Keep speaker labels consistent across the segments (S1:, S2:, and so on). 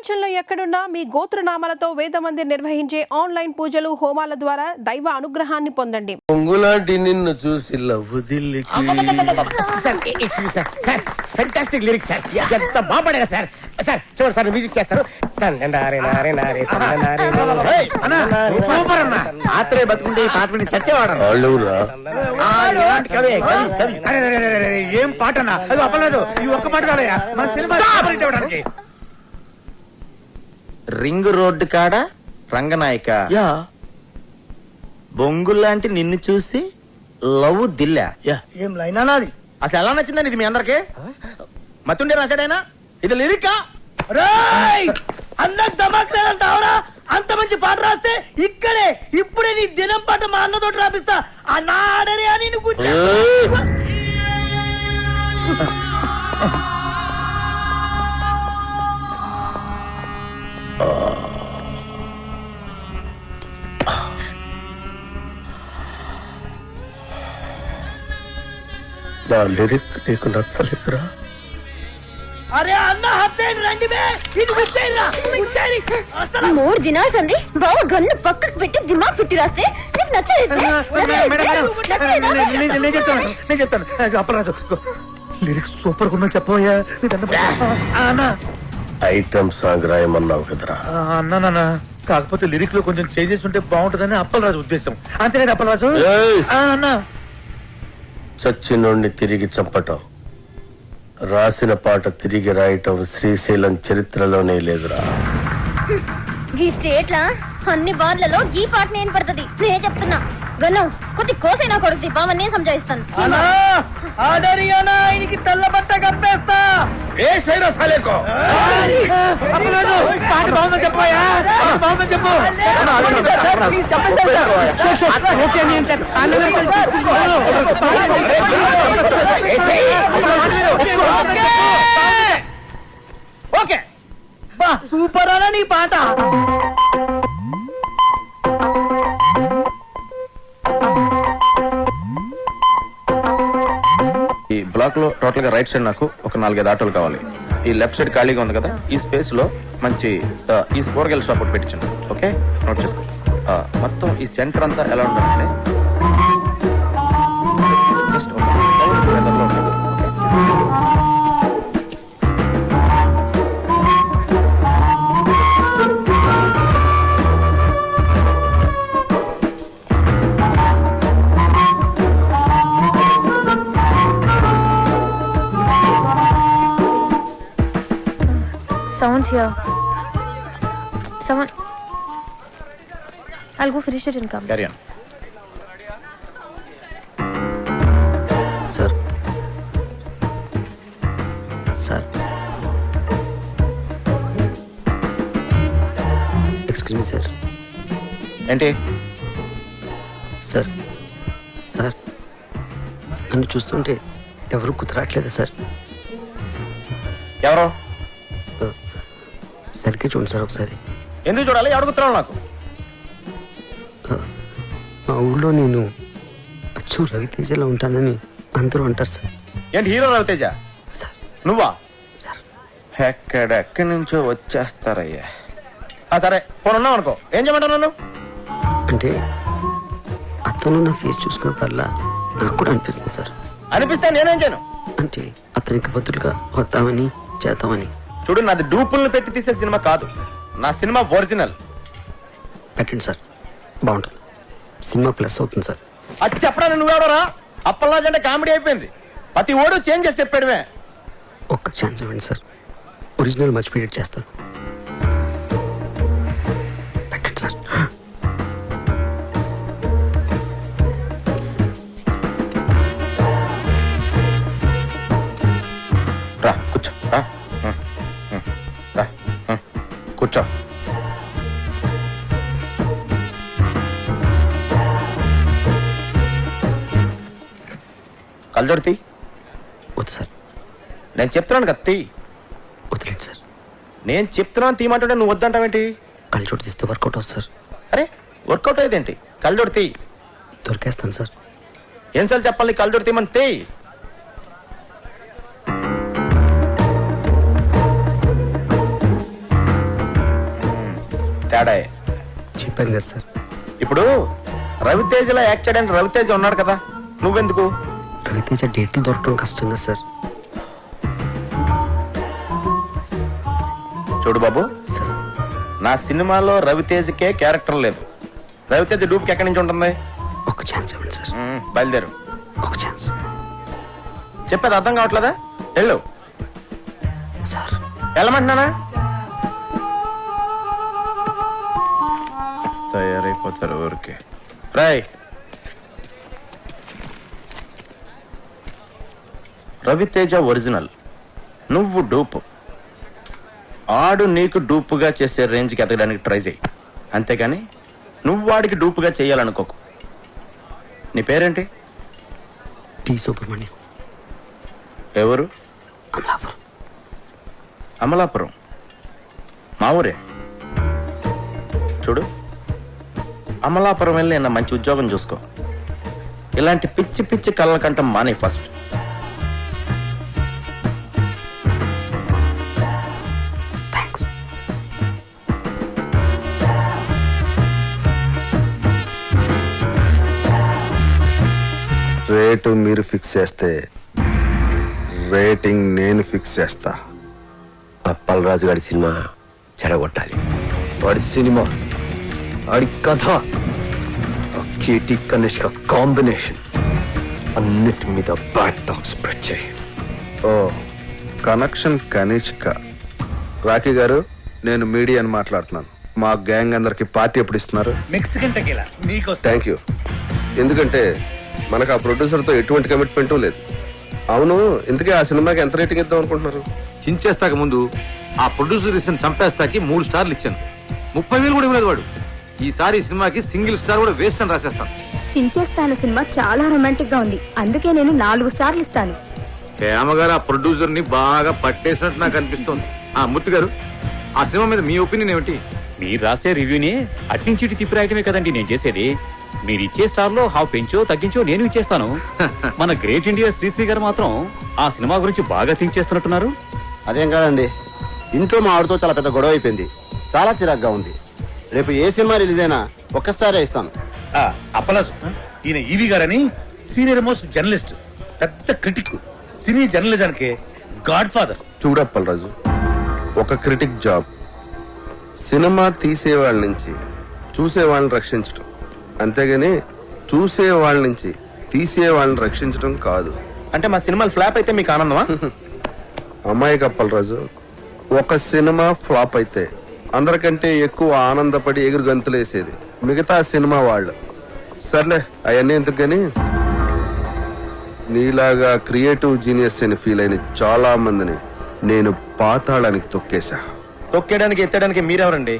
S1: ప్రపంచంలో ఎక్కడున్నా మీ గోత్రనామాలతో వేదమందిర్ నిర్వహించే ఆన్లైన్ పూజలు హోమాల ద్వారా దైవ అనుగ్రహాన్ని పొందండి.
S2: పొంగులాంటి నిన్ను చూసి లవ్వుదిల్లికి
S3: ఫెంటాస్టిక్ లిరిక్స్ సార్. ఎంత బాగుపడా సార్. సార్ చూడండి సార్, మ్యూజిక్ చేస్తారు. సూపర్ అన్న. ఆత్రే బతుకుంటే ఈ పాట విని చచ్చేవాడు. ఏం పాట అన్నా, అది అప్పలేదు. ఈ ఒక్క పాట కాదయ్యా మన సినిమా ఇవ్వడానికి.
S4: రింగ్ రోడ్డు కాడ రంగనాయక బొంగులాంటి నిన్ను చూసి లవ్ దిల్లా.
S3: ఏం లైన్ అన్నది
S4: అసలు ఎలా నచ్చిందని ఇది మీ అందరికి మతుండే రాశాడైనా ఇది లిరికా?
S3: అన్న దమాక్ లేదంటావరా? అంత మంచి పాట రాస్తే ఇక్కడే ఇప్పుడే నీ దినం పాట మా అన్నతో రాపిస్తా. అన్న ఆడరే అని నువ్వు
S2: నా లిరిక్ నీకు నచ్చలేదురా?
S3: అరే అన్న హత్తేని రండి బే. ఇది ముచ్చేయరా ముచ్చేరి. అసలు
S5: 3 దినాలు సంది బావ గన్ను పక్కకు పెట్టి దిమాగ్ పెట్టి రాస్తే నీకు నచ్చలేదు.
S3: నేను చెప్తాను అప్పరాజు. లిరిక్స్ సూపర్ ఉన్నా చెప్పబోయా.
S2: ఐటమ్ సాంగ్ రాయమన్నావు కదరా?
S3: అన్నా కాకపోతే లిరిక్ లో కొంచెం చేంజెస్ ఉంటే బాగుంటుందని అప్పలరాజు ఉద్దేశం. అంతేనా అప్పలరాజు? అన్నా
S2: చచ్చినోడిని తిరిగి చంపటం, రాసిన పాట తిరిగి రాయటం శ్రీశైలం చరిత్రలోనే లేదురా.
S5: ఈ స్టేట్ లా అన్ని బార్లలో ఈ పాట నేను పడుతుంది. నేనే చెప్తున్నా గన్ను కొద్ది కోసైనా కొడుకు బావని నేను సంజాయిస్తాను.
S3: ఆయనకి తెల్ల బట్ట కప్పేస్తా.
S2: ఏ సైరో సాలేకో
S3: పాట బాగుందని చెప్పాయా? బాగుందని చెప్పు. ఓకే సూపర్ అన్న నీ పాట.
S4: ఈ బ్లాక్ లో టోటల్ గా రైట్ సైడ్ నాకు ఒక 4-5 ఆటోలు కావాలి. ఈ లెఫ్ట్ సైడ్ ఖాళీగా ఉంది కదా, ఈ స్పేస్ లో మంచి ఈ కూరగాయల షాప్ ఒకటి పెట్టించండి. ఓకే, నోట్ చేసుకో. మొత్తం ఈ సెంటర్ అంతా ఎలా ఉండాలంటే just
S5: Someone's here. Someone. I'll go finish it and come.
S4: carry on.
S6: Sir sir excuse me sir.
S4: ఏంటి
S6: సార్ సార్ నన్ను చూస్తుంటే ఎవరు కుదరట్లేదా సార్?
S4: ఎవరో
S6: సరిగ్గా చూడండి సార్ ఒకసారి.
S4: ఎందుకు చూడాలి? అడుగుతున్నావు నాకు.
S6: మా ఊళ్ళో నేను అచ్చు రవితేజలో ఉంటానని అందరూ అంటారు సార్.
S4: ఏంటి హీరో రవితేజ?
S6: సార్
S4: నువ్వా?
S6: సార్
S4: ఎక్కడెక్కడి నుంచో వచ్చేస్తారయ్యా. సరే పోను ఉన్నావు అనుకో, ఏం చేయమంటావు నన్ను?
S6: అంటే అతను నా ఫేస్ చూసుకున్నప్పుడల్లా నాకు కూడా అనిపిస్తుంది సార్.
S4: అనిపిస్తే నేనేం చేయను?
S6: అంటే అతనికి బదులుగా వద్దామని చేద్దామని.
S4: చూడు, నాది డూపుల్ని పెట్టి తీసే సినిమా కాదు, నా సినిమా ఒరిజినల్.
S6: పెట్టండి సార్, బాగుంటుంది. సినిమా ప్లస్ అవుతుంది సార్.
S4: అది చెప్పడా నువ్వెవడరా? అప్పల్లాజ్ అంటే కామెడీ అయిపోయింది. ప్రతి ఓడు చేంజ్ చేసి చెప్పాడువే.
S6: ఒక్క ఛాన్స్ ఇవ్వండి సార్, ఒరిజినల్ మర్చిపోయేట్ చేస్తాను. పెట్టండి సార్.
S4: రా కూర్చో, రా రా కూర్చో. కళ్ళజోడు తీ.
S6: వద్దు సార్.
S4: నేను చెప్తున్నాను కదా తీ.
S6: వదిలేండి సార్.
S4: నేను చెప్తున్నాను తీయమంటుంటే నువ్వు వద్దంటావేంటి?
S6: కళ్ళజోడు తీస్తే వర్కౌట్ అవుతుంది సార్.
S4: అరే వర్కౌట్ అయ్యేదేంటి? కళ్ళజోడు తీ.
S6: దొరికేస్తాను సార్.
S4: ఏం చెప్పాలి? కళ్ళజోడు తీయమని తీ. తేడా.
S6: చెప్పాను కదా సార్,
S4: ఇప్పుడు రవితేజలో యాక్ట్ చేయడానికి రవితేజ ఉన్నాడు కదా, నువ్వెందుకు?
S6: రవితేజ డేట్లు దొరకడం కష్టం కదా సార్.
S4: చూడు బాబు,
S6: సార్
S4: నా సినిమాలో రవితేజకే క్యారెక్టర్ లేదు. రవితేజ డూప్కి ఎక్కడి నుంచి ఉంటుంది?
S6: ఒక ఛాన్స్ ఇవ్వండి సార్,
S4: బయలుదేరు.
S6: ఒక ఛాన్స్.
S4: చెప్పేది అర్థం కావట్లేదా? వెళ్ళు.
S6: సార్
S4: వెళ్ళమంటున్నానా? తయారైపోతారు ఊరికే. రాయ్, రవితేజ ఒరిజినల్, నువ్వు డూపు. ఆడు నీకు డూపుగా చేసే రేంజ్కి ఎదగడానికి ట్రై చేయి, అంతేగాని నువ్వు వాడికి డూపుగా చేయాలనుకోకు. నీ పేరేంటి?
S6: టి సుబ్రహ్మణ్యం.
S4: ఎవరు?
S6: అమలాపురం.
S4: అమలాపురం మా ఊరే. చూడు, అమలాపురం వెళ్ళి నా మంచి ఉద్యోగం చూసుకో. ఇలాంటి పిచ్చి పిచ్చి కళ్ళ కంట మానే ఫస్ట్.
S6: థ్యాంక్స్.
S7: రేటు మీరు ఫిక్స్ చేస్తే రేటింగ్ నేను ఫిక్స్ చేస్తా.
S2: అప్పలరాజు గారి సినిమా చెడగొట్టాలి. వాడి సినిమా, వాడి కథ, ఆ కేటీ కనిష్క కాంబినేషన్ అన్నిటి మీద బ్యాడ్ టాక్ స్ప్రెడ్ చేయి.
S7: ఓ కనెక్షన్ కనిష్క. రాఖీ గారు, నేను మీడియాని మాట్లాడుతున్నాను. మా గ్యాంగ్ అందరికి పార్టీ ఎప్పుడు ఇస్తున్నారు?
S3: మెక్సికన్ టెకీలా మీకోసం.
S7: Thank you. ఎందుకంటే మనకు ఆ ప్రొడ్యూసర్తో ఎటువంటి కమిట్మెంటు లేదు. అవును, ఇంతకీ ఆ సినిమాకి ఎంత రేటింగ్ ఇద్దాం అనుకుంటున్నారు?
S8: చించేస్తాక ముందు ఆ ప్రొడ్యూసర్ ఇచ్చిన చంపేస్తాకి 3 స్టార్లు ఇచ్చాను. 30,000 కూడా ఇవ్వలేదు వాడు. ఈసారి ఈ సినిమాకి సింగిల్ స్టార్ కూడా వేస్ట్ అని రాసేస్తాను.
S9: చించేస్తాన సినిమా చాలా రొమాంటిక్ గా ఉంది, అందుకే నేను 4 స్టార్లు ఇస్తాను.
S8: హేమగారు ఆ ప్రొడ్యూసర్ ని బాగా పట్టేసినట్టు నాకు అనిపిస్తోంది. ఆ మూర్తి గారు, ఆ సినిమా మీద మీ ఒపీనియన్ ఏమిటి?
S10: మీరు రాసే రివ్యూని అట్నుంచి ఇటు తిప్పి రాయటమే కదండి నేను చేసేది. మీరు ఇచ్చే స్టార్ లో హాఫ్ పెంచో తగ్గించో నేను ఇచ్చేస్తాను. మన గ్రేట్ ఇండియా శ్రీశ్రీ గారు మాత్రం ఆ సినిమా గురించి బాగా థింక్ చేస్తున్నట్టున్నారు.
S11: అదేం కాదండి, ఇంట్లో మా ఆవిడతో చాలా పెద్ద గొడవ అయిపోయింది. చాలా చిరాగ్గా ఉంది. రేపు ఏ సినిమా రిలీజ్ అయినా ఒక్కసారే ఇస్తాను.
S3: అప్పలాజు, ఈయన ఈవి గారని సీనియర్ మోస్ట్ జర్నలిస్ట్, పెద్ద క్రిటిక్, సినీ జర్నలిజానికి గాడ్ ఫాదర్.
S7: చూడప్పలరాజు, ఒక క్రిటిక్ జాబ్ సినిమా తీసేవాళ్ళ నుంచి చూసేవాళ్ళని రక్షించటం, అంతేగాని చూసేవాళ్ళ నుంచి తీసేవాళ్ళని రక్షించటం కాదు.
S4: అంటే మా సినిమాలు ఫ్లాప్ అయితే మీకు ఆనందమా?
S7: అమ్మాయి కప్పలరాజు, ఒక సినిమా ఫ్లాప్ అయితే అందరికంటే ఎక్కువ ఆనందపడి ఎగురు గంతులేసేది మిగతా సినిమా వాళ్ళు. సర్లే, అవన్నీ ఎందుకు గాని, నీలాగా క్రియేటివ్ జీనియస్ అని ఫీల్ అయిన చాలా మందిని నేను పాతాళానికి తొక్కేశా.
S4: తొక్కేయడానికి ఎత్తడానికి మీరెవరండి?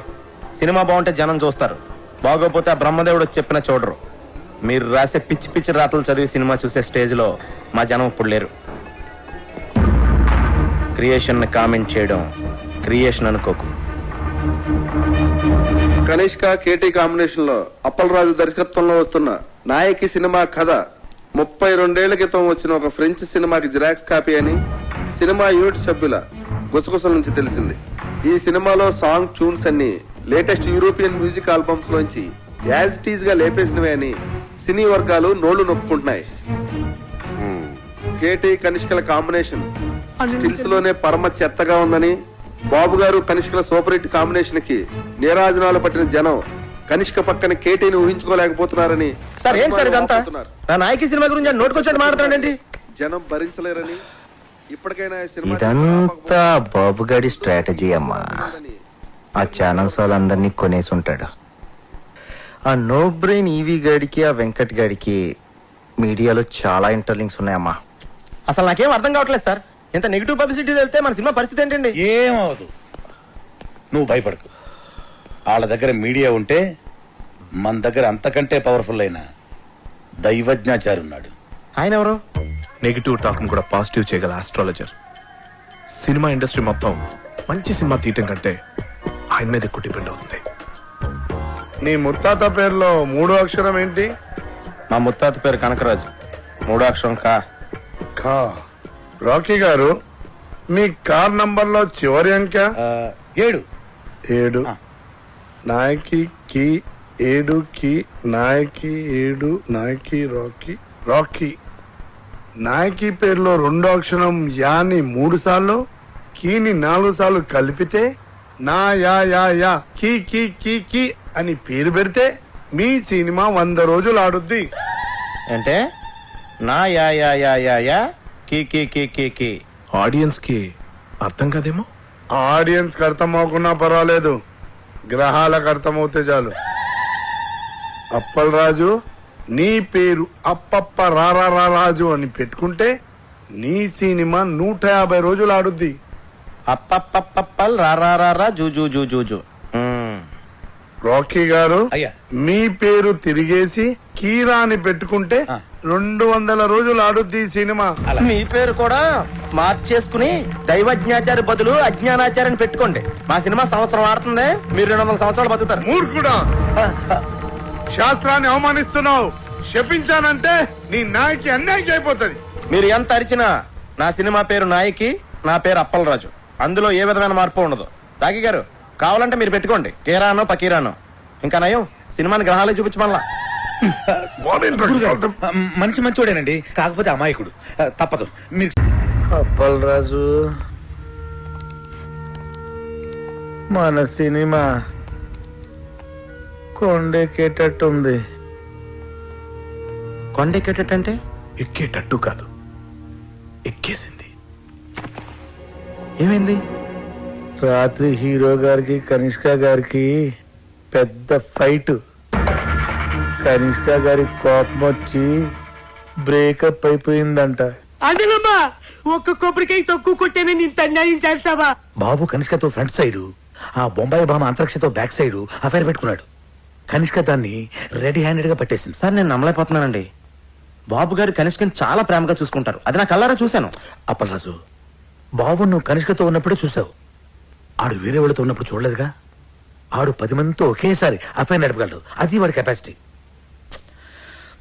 S4: సినిమా బాగుంటే జనం చూస్తారు, బాగోపోతే ఆ బ్రహ్మదేవుడు వచ్చి చెప్పినా చూడరు. మీరు రాసే పిచ్చి పిచ్చి రాతలు చదివి సినిమా చూసే స్టేజ్లో మా జనం ఇప్పుడు లేరు. క్రియేషన్ కామెంట్ చేయడం క్రియేషన్ అనుకోకు.
S7: కనిష్క కేటీ కాంబినేషన్ లో అప్పలరాజు దర్శకత్వంలో వస్తున్న నాయకి సినిమా కథ 32 ఏళ్ల క్రితం వచ్చిన ఒక ఫ్రెంచ్ సినిమాకి జిరాక్స్ కాపీ అని సినిమా యూనిట్ సభ్యుల గుసగుసల నుంచి తెలిసింది. ఈ సినిమాలో సాంగ్ ట్యూన్స్ అన్ని లేటెస్ట్ యూరోపియన్ మ్యూజిక్ ఆల్బమ్స్ లోంచి యాజ్ టీజ్ గా లేపేసినవే అని సినీ వర్గాలు నోళ్లు నొప్పుకుంటున్నాయి. కేటీ కనిష్కల కాంబినేషన్ స్టిల్స్ లోనే పరమ చెత్తగా ఉందని, బాబు గారు కనిష్కల సూపర్ హిట్ కాంబినేషన్ కి నీరాజనాలు పట్టిన జనం కనిష్క పక్కన కేటీని ఊహించుకోలేకపోతున్నారని.
S4: సార్ ఏంటి సార్ ఇదంతా? నా నాయకి సినిమా గురించి నోటుకొచ్చాడు మాట్లాడండి.
S7: జనం భరించలేరని ఇప్పటికైనా సినిమా
S11: ఇదంతా బాబుగాడి స్ట్రాటజీ అమ్మా. ఆ ఛానల్స్ వాళ్ళందరినీ కొనేసి ఉంటాడు. ఆ నో బ్రెయిన్ ఈవీ గాడికి ఆ వెంకట్ గాడికి మీడియాలో చాలా ఇంటర్లింక్స్ ఉన్నాయమ్మా.
S4: అసలు నాకేం అర్థం కావట్లేదు సార్. ఇంత నెగిటివ్ పబ్లిసిటీ వెళ్తే మన సినిమా పరిస్థితి ఏంటండి?
S3: ఏమవదు, నువ్వు భయపడకు. వాళ్ళ దగ్గర మీడియా ఉంటే మన దగ్గర అంతకంటే పవర్ఫుల్ అయిన దైవజ్ఞాచారి ఉన్నాడు.
S4: ఆయన ఎవరు?
S12: నెగిటివ్ టాక్ కూడా పాజిటివ్ చేయగల ఆస్ట్రాలజర్. సినిమా ఇండస్ట్రీ మొత్తం మంచి సినిమా తీయటం కంటే ఆయన మీద ఎక్కువ డిపెండ్ అవుతుంది.
S7: నీ ముత్తాత పేరులో 3వ అక్షరం ఏంటి?
S4: మా ముత్తాత పేరు కనకరాజు. 3వ అక్షరం కా.
S7: రాకీ గారు, మీ కార్ నంబర్ లో చివరి అంక
S3: 7.
S7: 7.
S13: నాయకి కి ఏడు కి నాయకి ఏడు నాయకి రాకీ రాకీ నాయకి పేరులో రెండో అక్షరం యాని 3 సార్లు కీని 4 సార్లు కలిపితే నా యా యా యా కీ కీ కీ కీ అని పేరు పెడితే మీ సినిమా 100 రోజులు ఆడుద్ది.
S4: అంటే నా యా యా యా యా యా కీ కీ కీ కీ కీ.
S12: ఆడియన్స్ కి అర్థం కాదేమో.
S13: ఆడియన్స్ కి అర్థం అవ్వకున్నా పర్వాలేదు, గ్రహాలకు అర్థమవుతే చాలు. అప్పల్ రాజు, నీ పేరు అప్పప్ప రారా రాజు అని పెట్టుకుంటే నీ సినిమా 150 రోజులు ఆడుద్ది.
S4: అప్పప్పప్పల్ రారా zoo zoo zoo zoo zoo.
S13: Rocky గారు,
S8: అయ్యా.
S13: మీ పేరు తిరిగేసి కీరా అని పెట్టుకుంటే 200 రోజులు ఆడుద్ది ఈ సినిమా.
S4: మీ పేరు కూడా మార్చేసుకుని దైవజ్ఞాచారి బదులు అజ్ఞానాచార్యని పెట్టుకోండి. మా సినిమా సంవత్సరం ఆడుతుంది, మీరు 200 సంవత్సరాలు బతుకుతారు.
S13: మూర్ఖుడా, శాస్త్రాన్ని అవమానిస్తున్నావు. శపించానంటే నీ నాయకి అన్యాయం అయిపోతుంది.
S4: మీరు ఎంత అరిచినా నా సినిమా పేరు నాయకి, నా పేరు అప్పలరాజు. అందులో ఏ విధమైన మార్పు ఉండదు. రాఖీ గారు, కావాలంటే మీరు పెట్టుకోండి, కేరానో పకీరానో. ఇంకా నయం, సినిమాని గ్రహాలే చూపించమల్లా.
S8: మనిషి మంచోడేనండి, కాకపోతే అమాయకుడు. తప్పదు. మీరు
S11: అప్పల్ రాజు, మన సినిమా కొండెక్కేటట్టుంది.
S4: కొండెక్కేటట్టు?
S12: ఎక్కేటట్టు కాదు, ఎక్కేసింది.
S4: ఏమైంది?
S11: రాత్రి హీరో గారికి కనిష్క గారికి పెద్ద ఫైట్. కనిష్క గారి కోపం వచ్చి బ్రేకప్ అయిపోయిందంట.
S3: అదేనమ్మా, ఒక్క కొబ్బరికాయ తక్కువ కొట్టేనే ఇంత అన్యాయం చేస్తావా?
S8: బాబు కనిష్కతో ఫ్రంట్ సైడ్, ఆ బొంబాయి భామ అంతరిక్షతో బ్యాక్ సైడ్ అఫైర్ పెట్టుకున్నాడు. కనిష్క దాన్ని రెడీ హ్యాండెడ్ గా పట్టేసింది.
S4: సార్, నేను నమ్మలేకపోతున్నానండి. బాబు గారు కనిష్కని చాలా ప్రేమగా చూసుకుంటారు, అది నా కల్లారా చూశాను.
S8: అప్పలరాజు, బాబు నువ్వు కనిష్కతో ఉన్నప్పుడే చూసావు, ఆడు వేరే వాళ్ళతో ఉన్నప్పుడు చూడలేదుగా. ఆడు 10 మందితో ఒకేసారి అఫైర్ నడపగలడు, అది వాడి కెపాసిటీ.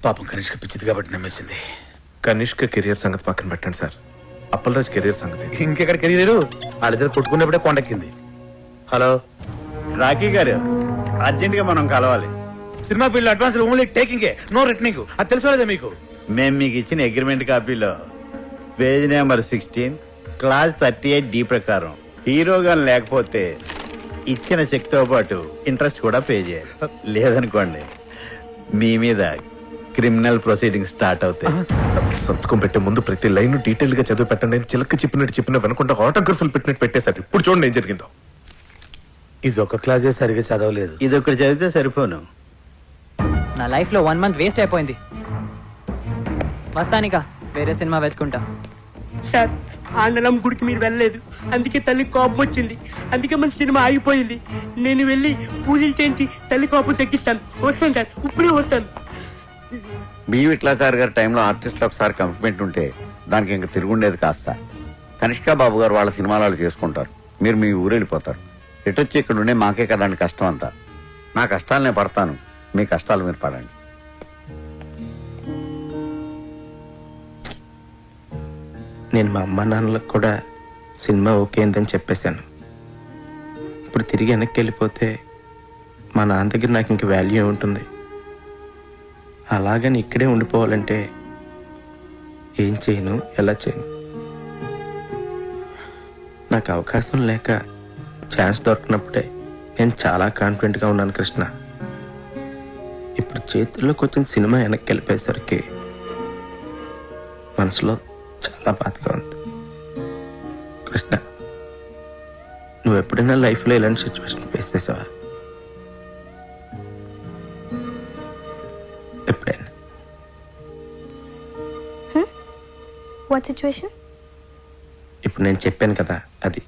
S8: పాపం కనిష్క పిచ్చిది కాబట్టి నమ్మేసింది.
S12: కనిష్క కెరియర్ సంగతి పక్కన పెట్టండి సార్, అప్పలరాజ్ కెరియర్ సంగతి.
S8: ఇంకెక్కడ కెరీర్, వాళ్ళిద్దరు కొట్టుకున్నప్పుడే కొండెక్కింది. హలో
S10: రాఖీ గారు, అర్జెంట్ గా మనం కలవాలి.
S8: Cinema field advance only taking, no returning. అది తెలుసుకోలేదా మీకు?
S10: మేము మీకు ఇచ్చిన అగ్రిమెంట్ కాపీలో పేజ్ నెంబర్ 16 క్లాస్ 38D ప్రకారం హీరోగా లేకపోతే ఇచ్చిన చెక్ తో పాటు ఇంట్రెస్ట్ కూడా పే చేయాలి. లేదనుకోండి, మీ మీద క్రిమినల్ ప్రొసీడింగ్ స్టార్ట్ అవుతాయి.
S12: సంతకం పెట్టే ముందు ప్రతి లైన్ డీటెయిల్ గా చదివి పెట్టండి. నేను చిలక చెప్పినట్టు వెనకుండా ఆటోగ్రఫీలు పెట్టినట్టు పెట్టేశారు. ఇప్పుడు చూడండి ఏం జరిగిందో.
S8: ఇది ఒక క్లాసే సరిగా చదవలేదు.
S10: ఇది ఒకటి చదివితే సరిపోను.
S14: నా లైఫ్ లో 1 మంత్ వేస్ట్ అయిపోయింది. వస్తానికా వేరే సినిమా వెతుకుంటా.
S3: సార్, ఆండలం గుడికి మీరు వెళ్ళలేదు, అందుకే తల్లి కోపం వచ్చింది. అందుకే మన సినిమా ఆగిపోయింది. నేను వెళ్ళి పూజలు చేయించి తల్లి కోపం తగ్గిస్తాను. వస్తాను సార్, ఇప్పుడే వస్తాను.
S10: బి విట్లాచారి గారి టైంలో ఆర్టిస్టులు ఒకసారి కమిట్మెంట్ ఉంటే దానికి ఇంకా తిరుగుండేది కాస్త. కనిష్కా బాబు గారు వాళ్ళ సినిమాలు వాళ్ళు చేసుకుంటారు, మీరు మీ ఊరు వెళ్ళిపోతారు. ఎటొచ్చి ఇక్కడ ఉండే మాకే కదండి కష్టం అంతా. నా కష్టాలు నేను పడతాను, మీ కష్టాలు మీరు పడండి.
S4: నేను మా అమ్మ నాన్నలకు కూడా సినిమా ఓకే అని చెప్పేశాను. ఇప్పుడు తిరిగి వెనక్కి వెళ్ళిపోతే మా నాన్న దగ్గర నాకు ఇంక వాల్యూ ఉంటుంది. అలాగని ఇక్కడే ఉండిపోవాలంటే ఏం చేయను, ఎలా చేయను? నాకు అవకాశం లేక ఛాన్స్ దొరికినప్పుడే నేను చాలా కాన్ఫిడెంట్గా ఉన్నాను కృష్ణ. ఇప్పుడు చేతుల్లోకి వచ్చిన సినిమా వెనక్కి వెళ్ళిపోయేసరికి మనసులో చాలా బాధగా ఉంది. కృష్ణ, నువ్వు ఎప్పుడైనా లైఫ్లో ఇలాంటి సిచ్యువేషన్ ఫేస్ చేసావా? ఎప్పుడైనా?
S9: What situation?
S4: ఇప్పుడు నేను చెప్పాను కదా అది.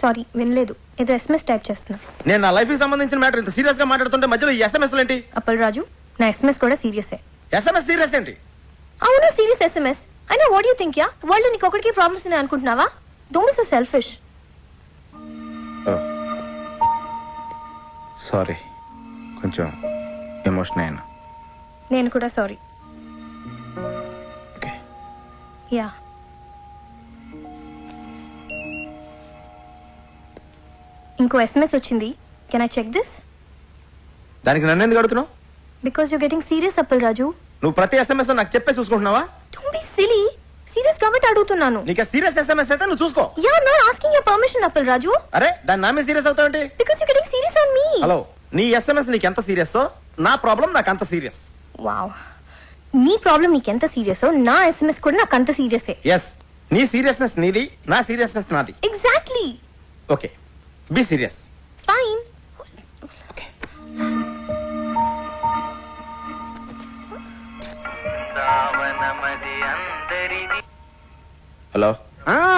S9: సారీ, వినలేదు. ఏదో ఎస్ఎంఎస్ టైప్ చేస్తున్నా.
S4: నేను నా లైఫ్ కి సంబంధించిన మ్యాటర్ ఇంత సీరియస్ గా మాట్లాడుతుంటే మధ్యలో ఎస్ఎంఎస్ ఏంటి?
S9: అప్పల్ రాజు, నా ఎస్ఎంఎస్ కూడా సీరియసే.
S4: ఎస్ఎంఎస్ సీరియస్ ఏంటి?
S9: అవును, సీరియస్ ఎస్ఎంఎస్. అయినా what you think? Ya, world నీకు ఒకటికి ప్రాబ్లమ్స్ ఉన్నాయి అనుకుంటున్నావా? Don't be so selfish.
S4: Sorry, కొంచెం ఎమోషన్ అయినా.
S9: నేను కూడా సారీ.
S4: ఓకే.
S9: యా. ఇంకో ఎస్ఎంఎస్ వచ్చింది. Can I check this?
S4: దానికి నన్ను ఎందుకు అడుగుతున్నావు?
S9: Because you getting serious Appal Raju.
S4: నువ్వు ప్రతి ఎస్ఎంఎస్ నాకు చెప్పే చూసుకుంటున్నావా?
S9: Don't be silly. సీరియస్ కాబట్టి అడుగుతున్నాను.
S4: నీకు సీరియస్ ఎస్ఎంఎస్ అయితే నువ్వు చూసుకో.
S9: Ya not asking your permission Appal Raju.
S4: అరే దాని నా మీద సీరియస్ అవుతావేంటి?
S9: Because you getting serious on me.
S4: Hello, నీ ఎస్ఎంఎస్ నీకు ఎంత సీరియస్, నా ప్రాబ్లం నాకు అంత సీరియస్.
S9: వావ్, నీ ప్రాబ్లం నీకెంత సీరియస్, నా ఎస్ఎంఎస్ కూడా నాకు అంత సీరియసే.
S4: ఎస్, నీ సీరియస్నెస్ నీది, నా సీరియస్నెస్ నాది.
S9: Exactly.
S4: Okay, be serious.
S9: Fine.
S4: Hello,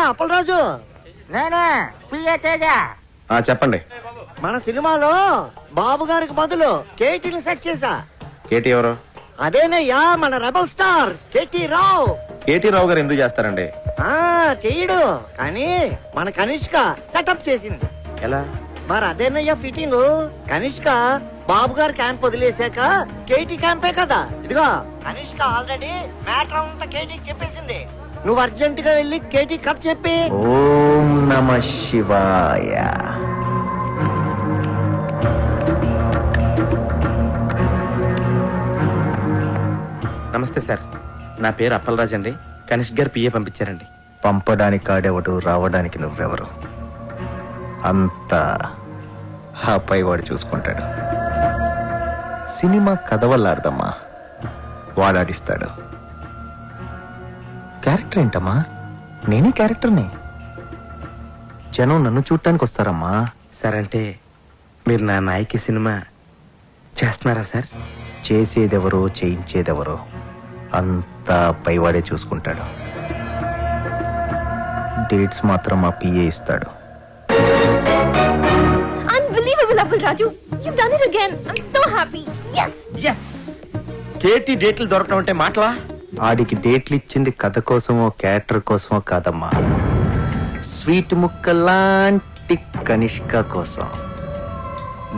S11: Appalaraju, నేనే పిఏ తేజ.
S4: చెప్పండి.
S11: మన సినిమాలో బాబు గారికి బదులు కేటీని సెట్ చేశా.
S4: కేటీ ఎవరు?
S11: అదేనయ్యా మన రెబల్ స్టార్ కేటీ రావు.
S4: కేటీ రావు గారు ఎందుకు చేస్తారండి?
S11: చెయ్యడు, కానీ మన కనిష్క సెటప్ చేసింది.
S4: ఎలా?
S11: మరి అదేనయ్యా ఫిట్టింగ్. కనిష్క బాబు గారు క్యాంప్ వదిలేశాక కేటీ క్యాంపే కదా. ఇదిగో కనిష్క ఆల్రెడీ మ్యాటర్ అంతా కేటీకి చెప్పేసింది. నువ్వు అర్జెంట్ గా వెళ్ళి కేటీ కథ చెప్పి.
S6: ఓం నమ శివాయ.
S4: నమస్తే సార్, నా పేరు అప్పలరాజ్ అండి. కనిష్క్ గారు పిఏ పంపించారండి.
S6: పంపడానికి ఆడేవాడు, రావడానికి నువ్వెవరు? అంతా ఆ పైవాడు చూసుకుంటాడు. సినిమా కథ వల్ల అర్థమ్మా, వాడాడిస్తాడు. క్యారెక్టర్ ఏంటమ్మా? నేనే క్యారెక్టర్ని. జనం నన్ను చూడటానికి వస్తారమ్మా.
S4: సార్, అంటే మీరు నా నాయకి సినిమా చేస్తున్నారా సార్?
S6: చేసేదెవరో చేయించేదెవరో అంతా పైవాడే చూసుకుంటాడు. డేట్స్ మాత్రం మా పిఏ ఇస్తాడు.
S9: Unbelievable, Appal Raju. You've done it again. I'm so happy. Yes.
S4: Yes. KT డేట్లు దొరకడం అంటే మాటలా?
S6: ఆడికి డేట్లు ఇచ్చింది కథ కోసమో క్యారెక్టర్ కోసమో కాదమ్మా, స్వీట్ ముక్కలాంటి కనిష్క కోసం.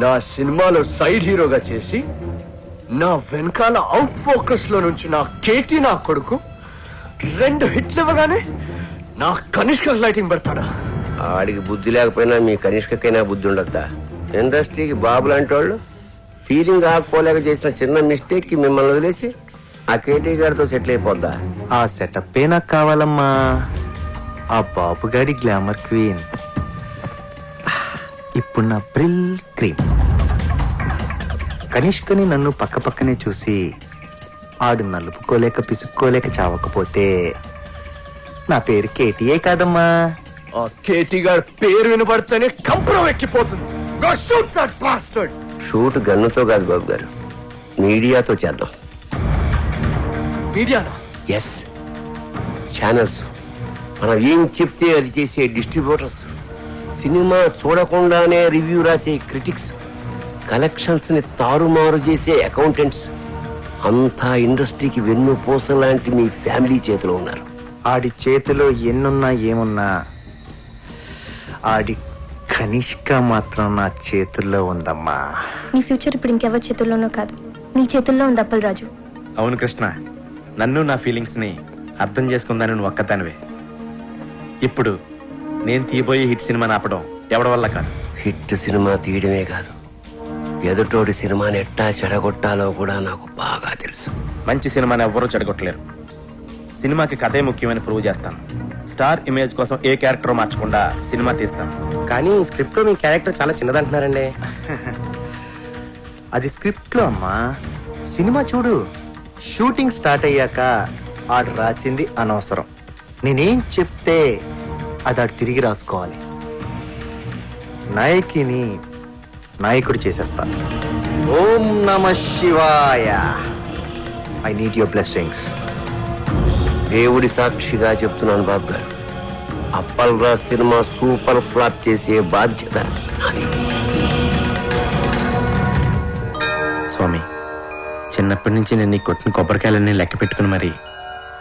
S2: నా సినిమాలో సైడ్ హీరోగా చేసి నా వెనకాల అవుట్ ఫోకస్ లో నుంచి నా కేటీ నా కొడుకు 2 హిట్లు ఇవ్వగానే నా కనిష్క లైటింగ్ పెడతాడా?
S15: ఆడికి బుద్ధి లేకపోయినా మీ కనిష్కకైనా బుద్ధి ఉండద్దా? ఇండస్ట్రీకి బాబు లాంటి వాళ్ళు ఫీలింగ్ ఆకపోలేక చేసిన చిన్న మిస్టేక్ కి మిమ్మల్ని వదిలేసి ఆ కేటీ గారితో సెటిల్ అయిపోద్దా?
S6: ఆ సెటప్పే నాకు కావాలమ్మా. ఆ బాబుగాడి గ్లామర్ క్వీన్ ఇప్పుడు నా బ్రిల్ క్రీమ్. కనిష్కని నన్ను పక్క పక్కనే చూసి ఆడు నలుపుకోలేక పిసుక్కోలేక చావకపోతే నా పేరు కేటీయే కాదమ్మా.
S2: ఆ కేటీ గారి పేరు వినబడితేనే కంపరం ఎక్కిపోతుంది. Go shoot that bastard.
S15: Shoot గన్నుతో కాదు బాబు గారు, మీడియాతో చేద్దాం.
S2: మీడియానా?
S15: ఎస్, ఛానల్స్, మనం ఏం చెప్తే అది చేసే డిస్ట్రిబ్యూటర్స్, సినిమా చూడకుండానే రివ్యూ రాసే క్రిటిక్స్, కలెక్షన్స్ ని తారుమారు చేసే అకౌంటెంట్స్, అంతా ఇండస్ట్రీకి వెన్నుపూస లాంటి మీ ఫ్యామిలీ చేతిలో ఉన్నారు.
S6: ఆడి చేతిలో ఎన్నున్నా ఏమున్నా ఆడి కనిష్క మాత్రం నా చేతుల్లో ఉందమ్మా.
S9: నీ ఫ్యూచర్ ఇప్పుడు ఇంకెవరి చేతుల్లోనో కాదు, నీ చేతుల్లో ఉంది అప్పల్ రాజు.
S4: అవును కృష్ణ, నన్ను నా ఫీలింగ్స్ ని అర్థం చేసుకుందాని నువ్వు ఒక్కదానివే. ఇప్పుడు నేను తీయబోయే హిట్ సినిమాని ఆపడం ఎవడి వల్ల కాదు.
S15: హిట్ సినిమా తీయడమే కాదు, ఎదుటోడి సినిమాని ఎట్టా చెడగొట్టాలో కూడా నాకు బాగా తెలుసు.
S4: మంచి సినిమాని ఎవ్వరూ చెడగొట్టలేరు. సినిమాకి కథే ముఖ్యమని ప్రూవ్ చేస్తాను. స్టార్ ఇమేజ్ కోసం ఏ క్యారెక్టర్ మార్చకుండా సినిమా తీస్తాను.
S15: కానీ స్క్రిప్ట్ లో మీ క్యారెక్టర్ చాలా చిన్నదంటున్నారండి.
S6: అది స్క్రిప్ట్ లో అమ్మా. సినిమా చూడు, షూటింగ్ స్టార్ట్ అయ్యాక ఆడు రాసింది అనవసరం. నేనేం చెప్తే అది ఆడు తిరిగి రాసుకోవాలి. నాయకిని నాయకుడు చేసేస్తాను. ఓం నమ శివాయ. I need your blessings.
S15: దేవుడి సాక్షిగా చెప్తున్నాను బాబు గారు, Appal Raj cinema super flop చేసే బాధ్యత నాది.
S4: స్వామి, చిన్నప్పటి నుంచి నేను నీ కొట్టిన కొబ్బరికాయలన్నీ లెక్క పెట్టుకుని మరి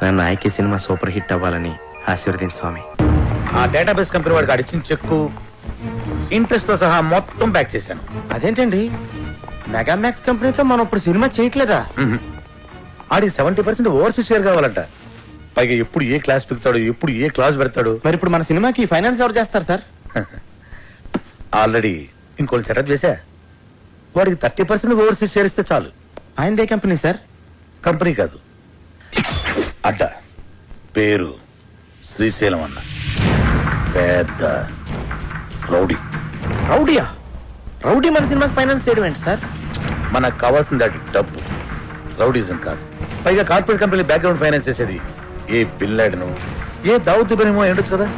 S4: నా నాయకి సినిమా సూపర్ హిట్ అవ్వాలని ఆశీర్వదించు స్వామి.
S8: ఆ డేటాబేస్ కంపెనీ వాడికి అడిచిన చెక్కు ఇంట్రెస్ట్ తో సహా మొత్తం బ్యాక్ చేశాను.
S4: అదేంటండి, మెగామాక్స్ కంపెనీతో మనం ఇప్పుడు సినిమా చేయట్లేదా?
S8: ఆడికి 70% ఓవర్సీస్ షేర్ కావాలంట. పైగా ఎప్పుడు ఏ క్లాస్ పెడతాడు, ఎప్పుడు ఏ క్లాస్ పెడతాడు.
S4: మరి ఇప్పుడు మన సినిమాకి ఫైనాన్స్ ఎవరు చేస్తారు సార్?
S8: ఆల్రెడీ ఇంకోటి సెటప్ చేశా. వాడికి 30% ఓవర్సీస్ షేర్ ఇస్తే చాలు.
S11: ఆయనదే కంపెనీ సార్?
S8: కంపెనీ కాదు, అడ్డ. పేరు శ్రీశైలం అన్న. పెద్ద రౌడీ.
S11: రౌడీయా? రౌడీ మన సినిమాకి ఫైనాన్స్ చేయడం ఏంటి సార్?
S8: మనకు కావాల్సింది అది డబ్బు, రౌడీజం కాదు. పైగా కార్పొరేట్ కంపెనీ బ్యాక్గ్రౌండ్ ఫైనాన్స్ చేసేది ఏ బిన్ లాడెను, ఏ దావుద్ ఇబ్రహీమో ఏంటొచ్చు కదా,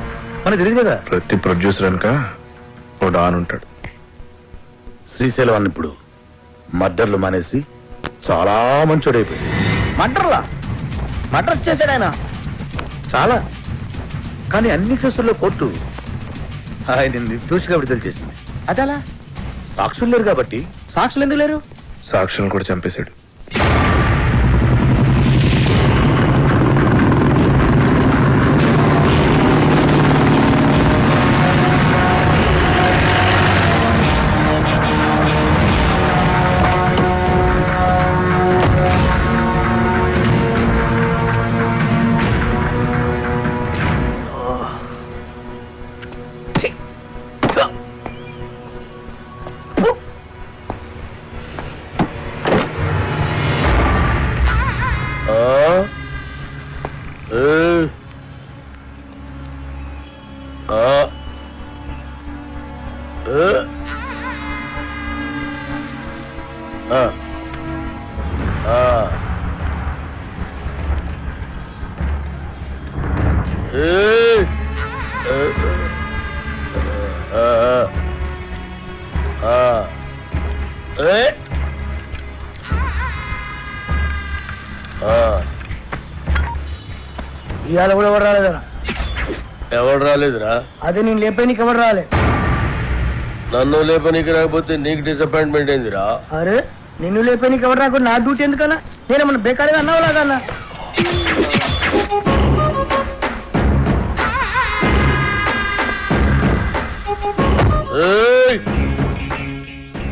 S8: మనకు తెలియదు కదా.
S12: ప్రతి ప్రొడ్యూసర్ అనక ఓ డాన్ ఉంటాడు.
S8: శ్రీశైలం అన్న ఇప్పుడు మర్డర్లు మానేసి చాలా మంచోడైపోయింది.
S11: మర్డర్స్ చేశాడు ఆయన
S8: చాలా. కానీ అన్ని కేసుల్లో కోర్టు ఆయన నిర్దోషిగా విడుదల చేసింది.
S11: అదలా?
S8: సాక్షులు లేరు కాబట్టి.
S11: సాక్షులు ఎందుకు లేరు?
S12: సాక్షులను కూడా చంపేశాడు.
S3: ఇవాళ కూడా ఎవరు రాలేదరా?
S2: ఎవడు రాలేదురా?
S3: అదే నేను లేపేనికి ఎవరు రాలే.
S2: నన్ను లేపనీకి రాకపోతే నీకు డిసప్పాయింట్మెంట్ ఏందిరా?
S3: అరే నిన్ను లేపేనికి ఎవరు రాకుండా నా డ్యూటీ ఎందుకన్నా? నేనేమన్నా బేకారీగా అన్నావు లాగన్నా?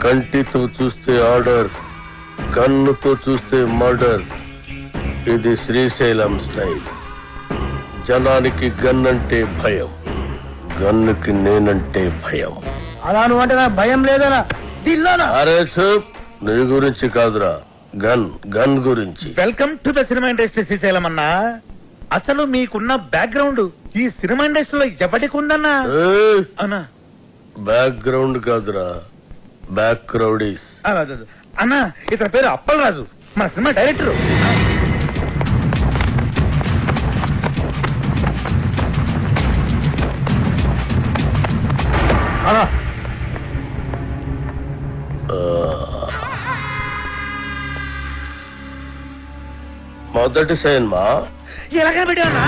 S2: కంటితో చూస్తే ఆర్డర్, కన్నుతో చూస్తే మర్డర్. ఇది శ్రీశైలం స్టైల్. జనానికి గన్ అంటే భయం, గన్నుకి నేనంటే భయం.
S3: అలా నువ్వు అంటే నాకు భయం లేదనా? దిల్లానా?
S2: అరే చూప్, నీ గురించి కాదురా, గన్ గన్ గురించి.
S8: Welcome to the cinema industry Srisailam అన్న. అసలు మీకున్న బ్యాక్గ్రౌండ్ ఈ సినిమా ఇండస్ట్రీలో ఎవరికి ఉందన్నా? అన్నా
S2: బ్యాక్గ్రౌండ్ కాదురా, బ్యాక్ క్రౌడీస్.
S8: అన్న ఇతని పేరు అప్పల్ రాజు, మన సినిమా డైరెక్టర్.
S2: మొదటి సినిమా
S8: ఎలాగ పెట్టావన్నా?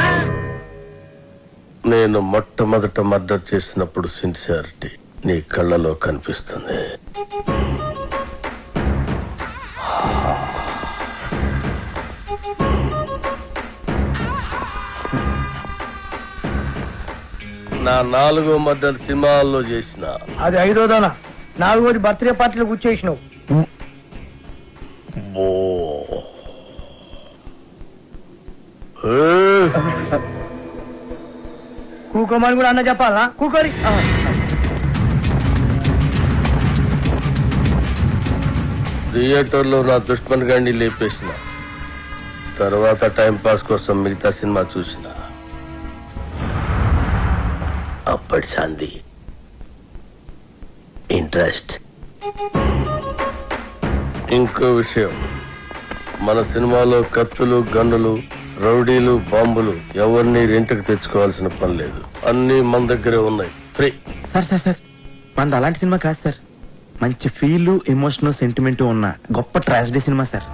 S2: నేను మొట్టమొదట మర్డర్ చేసినప్పుడు సిన్సియారిటీ నీ కళ్ళలో కనిపిస్తుంది. నా 4వ మర్డర్ సినిమాల్లో చేసిన.
S3: అది 5వదనా? 4వది బర్త్డే పార్టీలో కూర్చేసినావు. కూకోమని కూడా అన్న చెప్పాలా? కూకోరి.
S2: థియేటర్లో నా దుష్మన్ గాండి లేపేసిన తర్వాత టైం పాస్ కోసం మిగతా సినిమా చూసిన. అప్పటి శాంతి ఇంట్రెస్ట్. ఇంకో విషయం, మన సినిమాలో కత్తులు, గన్నులు, రౌడీలు, బాంబులు ఎవరిని రెంట్కి తెచ్చుకోవాల్సిన పని లేదు. అన్ని మన దగ్గరే ఉన్నాయి, ఫ్రీ.
S11: సార్ సార్ సార్ మనది అలాంటి సినిమా కాదు సార్. మంచి ఫీల్, ఎమోషన్, సెంటిమెంట్ ఉన్న గొప్ప ట్రాజడీ సినిమా సార్.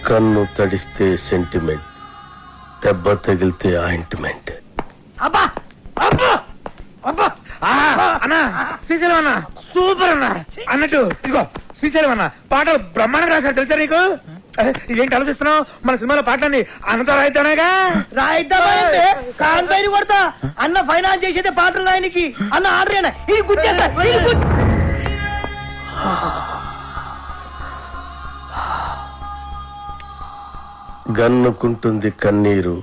S2: కన్ను తడిస్తే సెంటిమెంట్, దెబ్బ తగిలితే ఆయింట్మెంట్.
S3: అబ్బా అబ్బా అబ్బా!
S8: అన్నా శ్రీశైలం అన్న సూపర్ అన్న. అన్నట్టు ఇదిగో శ్రీశైలం అన్న పాటలు బ్రహ్మాండంగా రాశారు తెలుసా నీకు? ఏంటి ఆలోచిస్తున్నావు? మన సినిమాలో పాటలన్నీ అన్నతో రాయిద్దానేగా.
S3: రాయిద్దామంటే కాంపైని కొడతా. అన్న ఫైనాన్స్ చేసేదే పాటలు రాయనికి. అన్న ఆర్డర్ అయినా ఇది గుర్తేస్తా.
S2: గన్నుకుంటుంది కన్నీరు,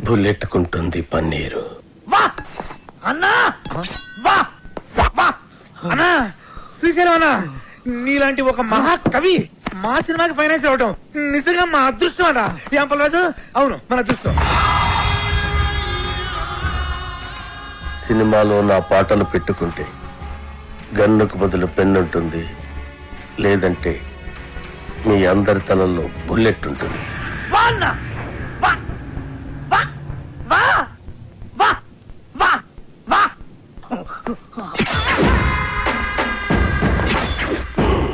S2: బుల్లెట్టుకుంటుంది పన్నీరు.
S3: వా అన్నా, వా వా.
S8: అన్నా శ్రీశైలం అన్న నీలాంటి ఒక మహాకవి మా సినిమాకి ఫైనాన్స్ అవ్వడం నిజంగా మా అదృష్టం అట ఏం అప్పలరాజు? అవును, మన అదృష్టం.
S2: సినిమాలో నా పాటలు పెట్టుకుంటే గన్నుకు బదులు పెన్నుంటుంది, లేదంటే మీ అందరి తలల్లో బుల్లెట్ ఉంటుంది.
S8: వాన్నా